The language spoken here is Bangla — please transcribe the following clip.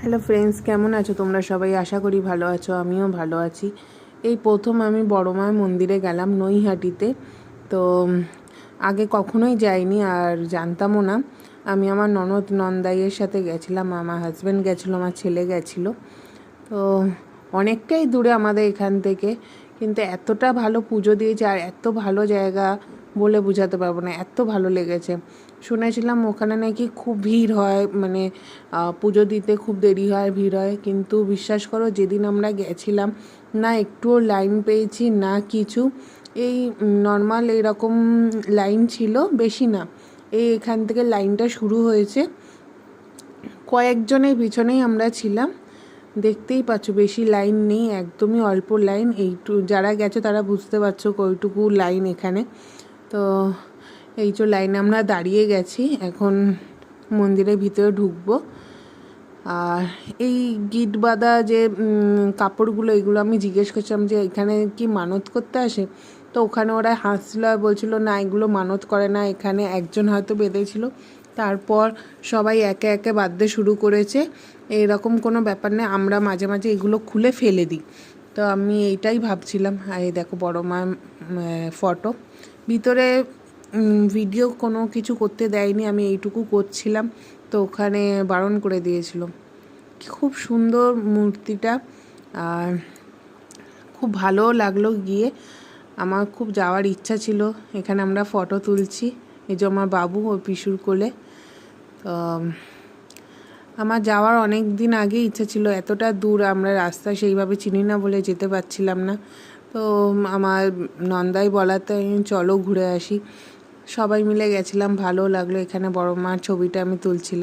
হ্যালো ফ্রেন্ডস, কেমন আছো তোমরা সবাই? আশা করি ভালো আছো, আমিও ভালো আছি। এই প্রথম আমি বড় মায়ের মন্দিরে গেলাম নৈহাটিতে। তো আগে কখনোই যাইনি আর জানতামও না। আমি আমার ননদ নন্দাইয়ের সাথে গেছিলাম, আমার হাজব্যান্ড গেছিলো, আমার ছেলে গেছিলো। তো অনেকটাই দূরে আমাদের এখান থেকে, কিন্তু এতটা ভালো পুজো দিয়েছে আর এত ভালো জায়গা বলে বোঝাতে পারবো না, এত ভালো লেগেছে। শুনেছিলাম ওখানে নাকি খুব ভিড় হয়, মানে পুজো দিতে খুব দেরি হয়, ভিড় হয়, কিন্তু বিশ্বাস করো যেদিন আমরা গেছিলাম না একটুও লাইন পেয়েছি না কিছু। এই নর্মাল এরকম লাইন ছিল, বেশি না। এখান থেকে লাইনটা শুরু হয়েছে, কয়েকজনের পিছনেই আমরা ছিলাম। দেখতেই পাচ্ছ বেশি লাইন নেই, একদমই অল্প লাইন। যারা গেছে তারা বুঝতে পারছো কইটুকু লাইন এখানে। তো এই যে লাইনে আমরা দাঁড়িয়ে গেছি, এখন মন্দিরের ভিতরে ঢুকবো। আর এই গিট বাঁধা যে কাপড়গুলো, এগুলো আমি জিজ্ঞেস করছিলাম যে এখানে কি মানত করতে আসে? তো ওখানে ওরা হাসছিল আর বলছিল না, এগুলো মানত করে না, এখানে একজন হয়তো বেঁধেছিল, তারপর সবাই একে একে বাঁধতে শুরু করেছে। এরকম কোনো ব্যাপার নেই, আমরা মাঝে মাঝে এগুলো খুলে ফেলে দিই। তো আমি এইটাই ভাবছিলাম। আর এই দেখো বড় মা ফটো। ভিতরে ভিডিও কোনো কিছু করতে দেয়নি, আমি এইটুকু করছিলাম, তো ওখানে বারণ করে দিয়েছিল। খুব সুন্দর মূর্তিটা, আর খুব ভালোও লাগলো গিয়ে। আমার খুব যাওয়ার ইচ্ছা ছিল। এখানে আমরা ফটো তুলছি, এই যে আমার বাবু ও পিসুর কোলে। তো আমার যাওয়ার অনেক দিন আগেই ইচ্ছা ছিল, এতটা দূর আমরা রাস্তা সেইভাবে চিনি না বলে যেতে পারছিলাম না। তো আমার নন্দাই বলাতে চলো ঘুরে আসি, সবাই মিলে গেছিলাম, ভালো লাগলো। এখানে বড় মার ছবিটা আমি তুলছিলাম।